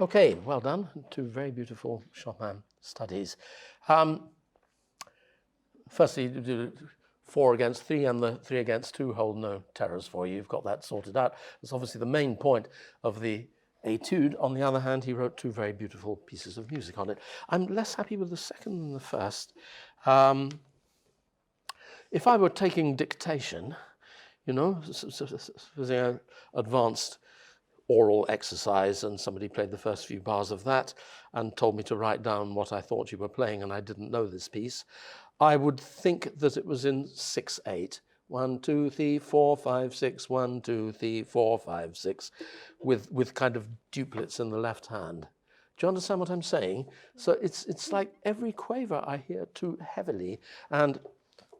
Okay, well done. Two very beautiful Chopin studies. Firstly, 4 against 3 and the 3 against 2 hold no terrors for you. You've got that sorted out. It's obviously the main point of the etude. On the other hand, he wrote 2 very beautiful pieces of music on it. I'm less happy with the second than the first. If I were taking dictation, you know, an advanced oral exercise, and somebody played the first few bars of that and told me to write down what I thought you were playing, and I didn't know this piece, I would think that it was in 6/8. 1, 2, 3, 4, 5, 6, 1, 2, 3, 4, 5, 6, with kind of duplets in the left hand. Do you understand what I'm saying? So it's like every quaver I hear too heavily, and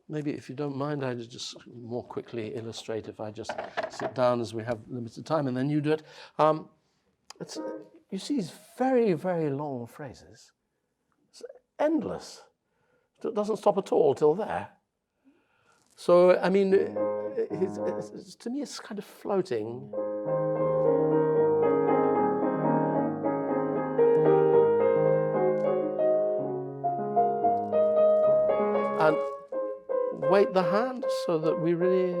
maybe if you don't mind, I'd just more quickly illustrate if I just sit down as we have limited time, and then you do it. You see these very, very long phrases. It's endless. It doesn't stop at all till there. So, I mean, to me, it's kind of floating. And weight the hand so that we really...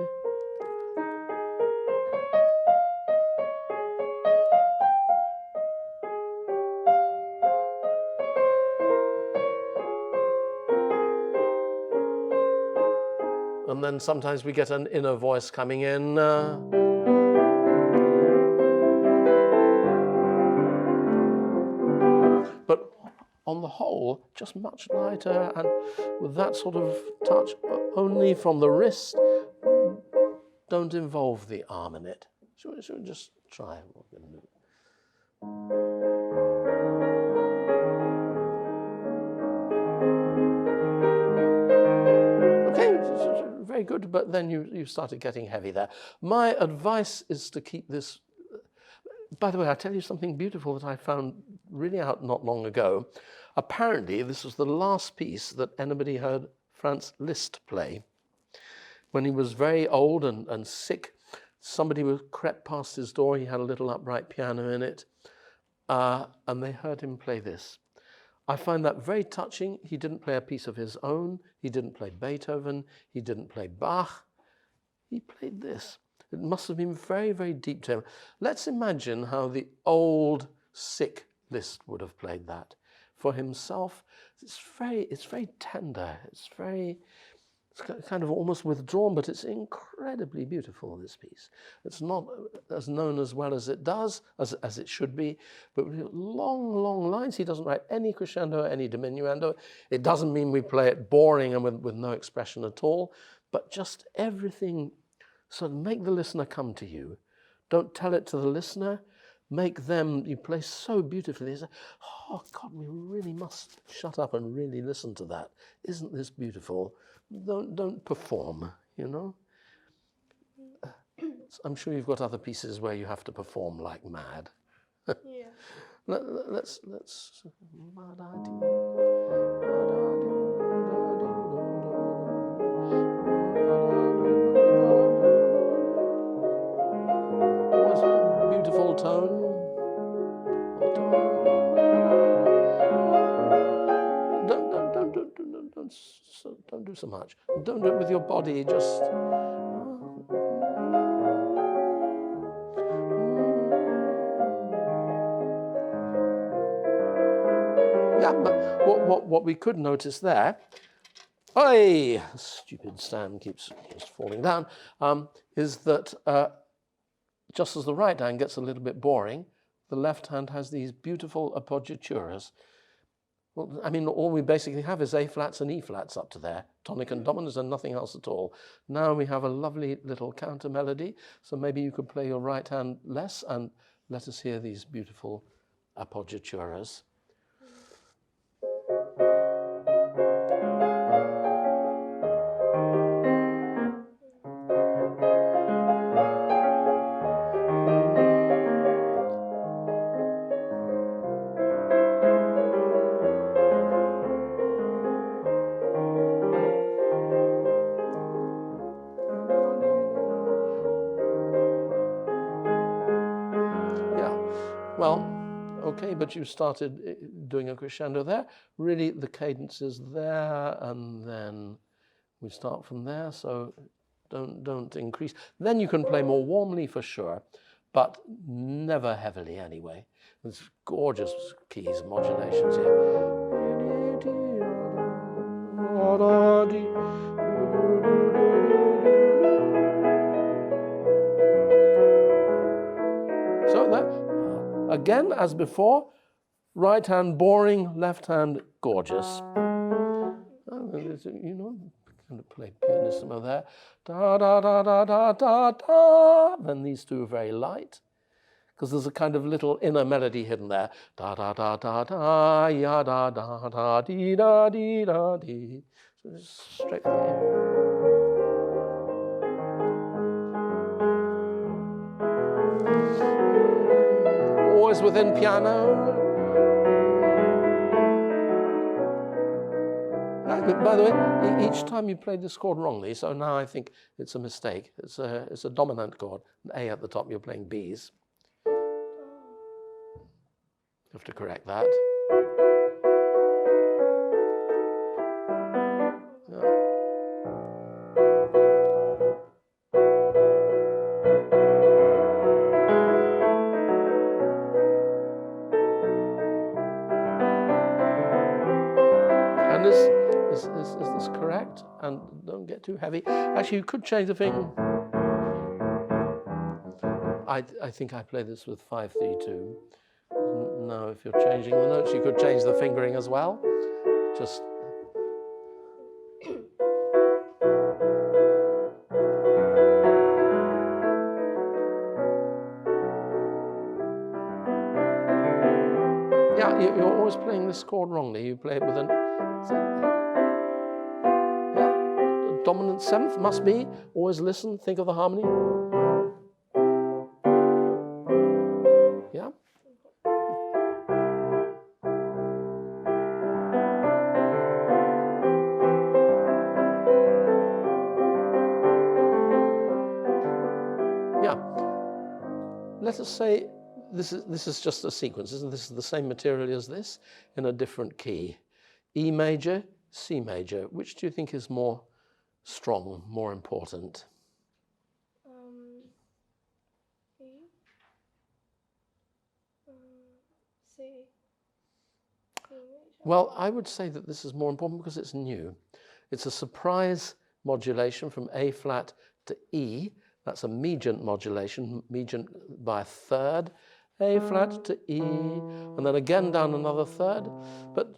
And then sometimes we get an inner voice coming in. But on the whole, just much lighter and with that sort of touch only from the wrist. Don't involve the arm in it. Should we just try what we're going to do? Very good, but then you started getting heavy there. My advice is to keep this... By the way, I'll tell you something beautiful that I found really out not long ago. Apparently, this was the last piece that anybody heard Franz Liszt play. When he was very old and sick, somebody crept past his door. He had a little upright piano in it, and they heard him play this. I find that very touching. He didn't play a piece of his own. He didn't play Beethoven. He didn't play Bach. He played this. It must have been very, very deep to him. Let's imagine how the old, sick Liszt would have played that. For himself, it's very tender. It's kind of almost withdrawn, but it's incredibly beautiful, this piece. It's not as known as well as it does, as it should be, but with long, long lines. He doesn't write any crescendo, any diminuendo. It doesn't mean we play it boring and with no expression at all, but just everything. So make the listener come to you. Don't tell it to the listener. Make them, you play so beautifully. They say, oh God, we really must shut up and really listen to that. Isn't this beautiful? Don't perform, you know. I'm sure you've got other pieces where you have to perform like mad. Yeah. Let's. Always a beautiful tone. Don't do so much. Don't do it with your body, just... Yeah, but what we could notice there, stupid stand keeps just falling down, is that just as the right hand gets a little bit boring, the left hand has these beautiful appoggiaturas. Well, I mean, all we basically have is A flats and E flats up to there, tonic and dominant, and nothing else at all. Now we have a lovely little counter melody, so maybe you could play your right hand less and let us hear these beautiful appoggiaturas. Well, okay, but you started doing a crescendo there. Really, the cadence is there, and then We start from there, so don't increase. Then you can play more warmly for sure, but never heavily anyway. There's gorgeous keys and modulations here. So that, again, as before, right hand boring, left hand gorgeous. You know, kind of play pianissimo there. Da da da da da da da. Then these two are very light, because there's a kind of little inner melody hidden there. Da da da da da ya da da da dee da dee da dee. So just straight from here. Always within piano. By the way, each time you played this chord wrongly, so now I think it's a mistake. It's a dominant chord. An A at the top, you're playing Bs. You have to correct that. And is this correct? And don't get too heavy. Actually, you could change the thing. I think I play this with 5-3-2. No, if you're changing the notes, you could change the fingering as well. Just. Yeah, you're always playing this chord wrongly. You play it with an. Yeah, dominant seventh must be. Always listen, think of the harmony. Yeah. Yeah. Let us say this is just a sequence, isn't this? This is the same material as this in a different key. E major, C major. Which do you think is more strong, more important? E. C. Well, I would say that this is more important because it's new. It's a surprise modulation from A flat to E. That's a megant modulation, megant by a third. A flat to E, and then again down another third. But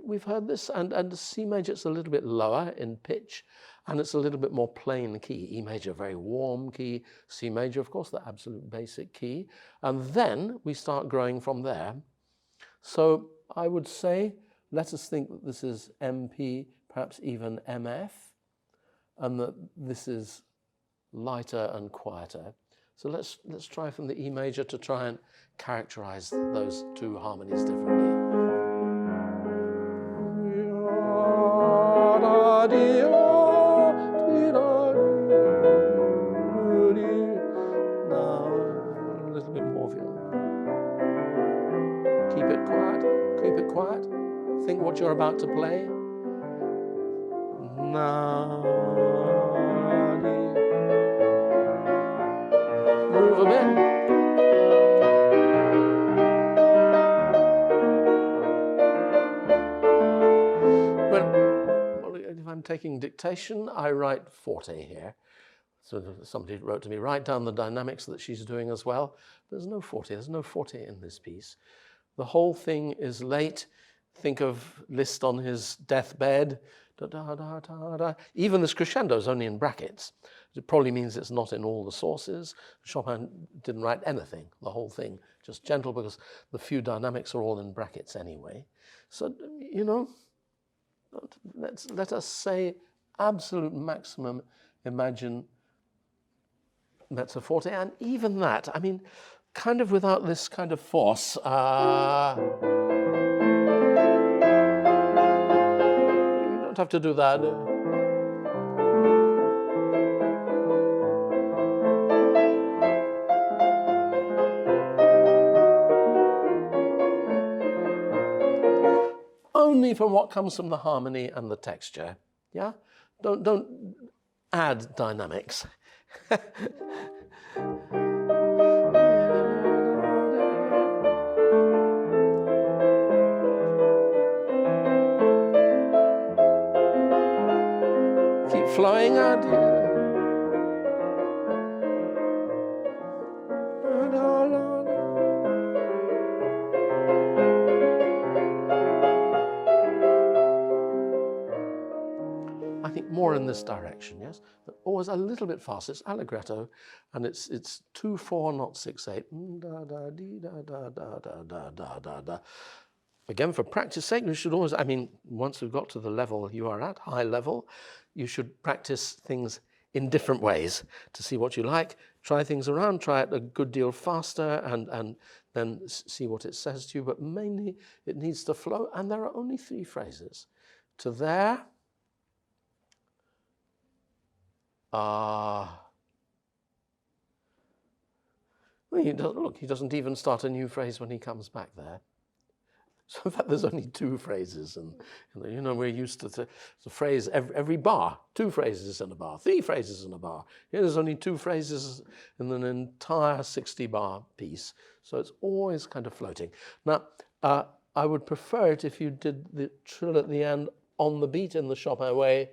we've heard this, and C major, it's a little bit lower in pitch, and it's a little bit more plain key. E major, very warm key. C major, of course, the absolute basic key. And then we start growing from there. So I would say, let us think that this is MP, perhaps even MF, and that this is lighter and quieter. So let's try from the E major to try and characterize those two harmonies differently. Now a little bit more of you. Keep it quiet. Keep it quiet. Think what you're about to play. Now. Move a bit. Well, if I'm taking dictation, I write forte here. So somebody wrote to me, write down the dynamics that she's doing as well. There's no forte. There's no forte in this piece. The whole thing is late. Think of Liszt on his deathbed. Da, da, da, da, da. Even this crescendo is only in brackets. It probably means it's not in all the sources. Chopin didn't write anything, the whole thing, just gentle, because the few dynamics are all in brackets anyway. So, you know, let us say absolute maximum, imagine mezzo forte, and even that, I mean, kind of without this kind of force. You don't have to do that. Only from what comes from the harmony and the texture, yeah? Don't add dynamics. Keep flowing out. I think more in this direction, yes? But always a little bit faster. It's Allegretto, and it's 2/4, not 6/8. Da da dee da da da da da da da da. Again, for practice sake, you should always, I mean, once we've got to the level you are at, high level, you should practice things in different ways to see what you like. Try things around, try it a good deal faster, and then see what it says to you. But mainly, it needs to flow, and there are only 3 phrases. To there, well, he doesn't even start a new phrase when he comes back there. So in fact, there's only 2 phrases, and you know, we're used to the phrase every bar, 2 phrases in a bar, 3 phrases in a bar. Here there's only 2 phrases in an entire 60-bar piece, so it's always kind of floating. Now, I would prefer it if you did the trill at the end on the beat in the Chopin way,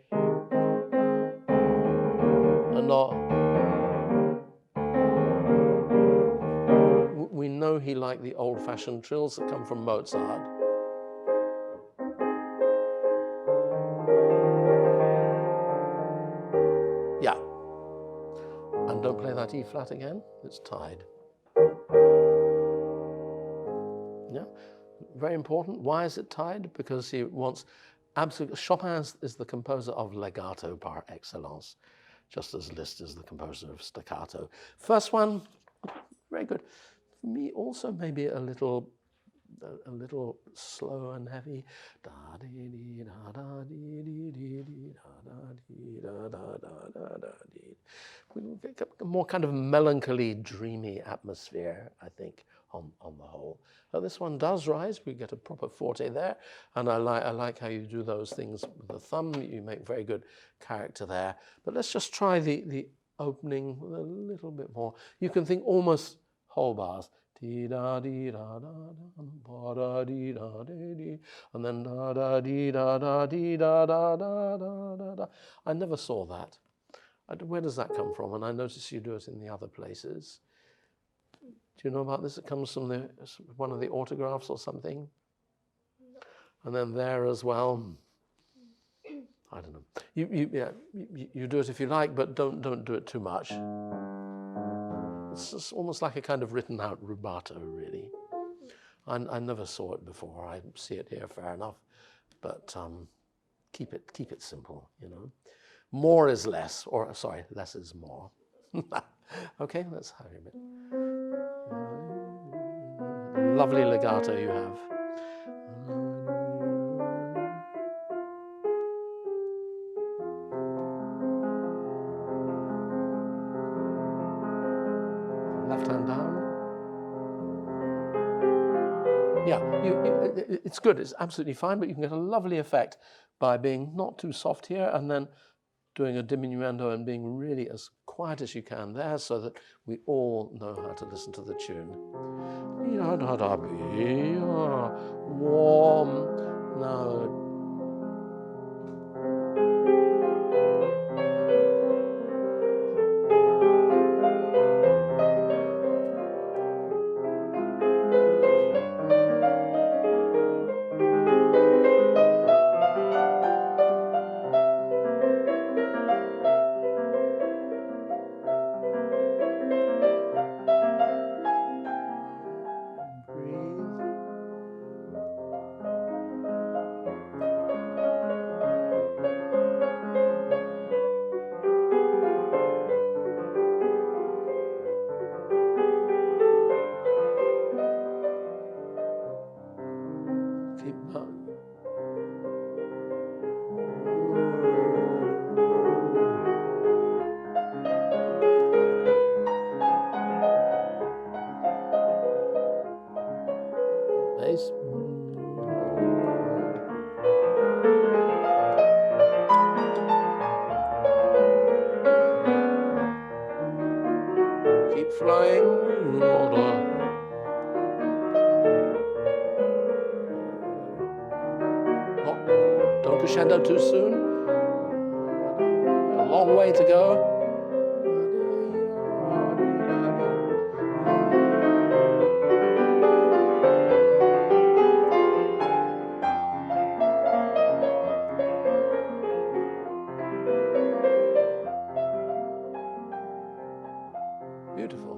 and not. We know he liked the old-fashioned trills that come from Mozart. Yeah. And don't play that E flat again. It's tied. Yeah. Very important. Why is it tied? Because he wants absolute. Chopin is the composer of legato par excellence, just as Liszt is the composer of staccato. First one, very good. For me, also maybe a little slow and heavy. More kind of melancholy, dreamy atmosphere, I think, on the whole. This one does rise. We get a proper forte there, and I like how you do those things with the thumb. You make very good character there. But let's just try the opening a little bit more. You can think almost whole bars. And then da da dee da da dee da da da da da da. I never saw that. Where does that come from? And I notice you do it in the other places. Do you know about this? It comes from one of the autographs or something. And then there as well. I don't know. You do it if you like, but don't do it too much. It's almost like a kind of written out rubato, really. I never saw it before. I see it here, fair enough. But keep it simple, you know. More is less, or sorry, less is more. Okay, let's have a bit. Lovely legato you have. Left hand down. Yeah, it's good. It's absolutely fine, but you can get a lovely effect by being not too soft here and then doing a diminuendo and being really as quiet as you can there so that we all know how to listen to the tune. Warm. Now. flying order. Oh, don't crescendo too soon. A long way to go. Beautiful.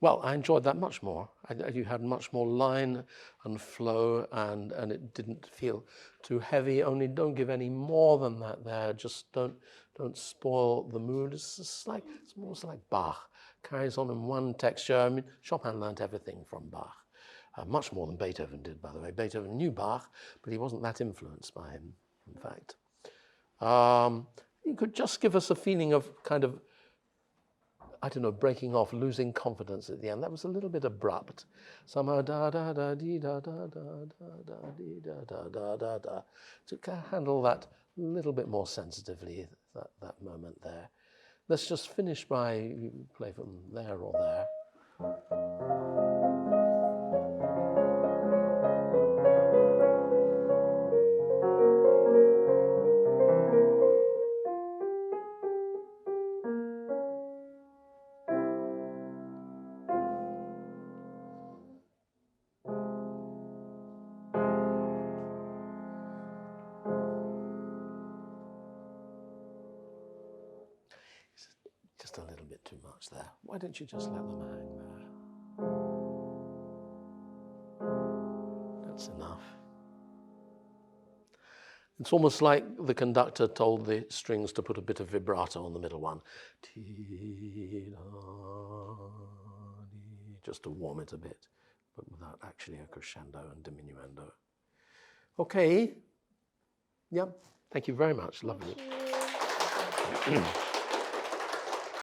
Well, I enjoyed that much more. You had much more line and flow, and it didn't feel too heavy. Only don't give any more than that there. Just don't spoil the mood. It's almost like Bach. Carries on in one texture. I mean, Chopin learned everything from Bach. Much more than Beethoven did, by the way. Beethoven knew Bach, but he wasn't that influenced by him, in fact. You could just give us a feeling of kind of, I don't know, breaking off, losing confidence at the end. That was a little bit abrupt. Somehow da da da dee da da da da da dee da da da da da. To handle that a little bit more sensitively, that moment there. Let's just finish by play from there or there. Just a little bit too much there. Why don't you just let them hang there? That's enough. It's almost like the conductor told the strings to put a bit of vibrato on the middle one. Just to warm it a bit, but without actually a crescendo and diminuendo. Okay. Yep. Thank you very much. Lovely. Thank you.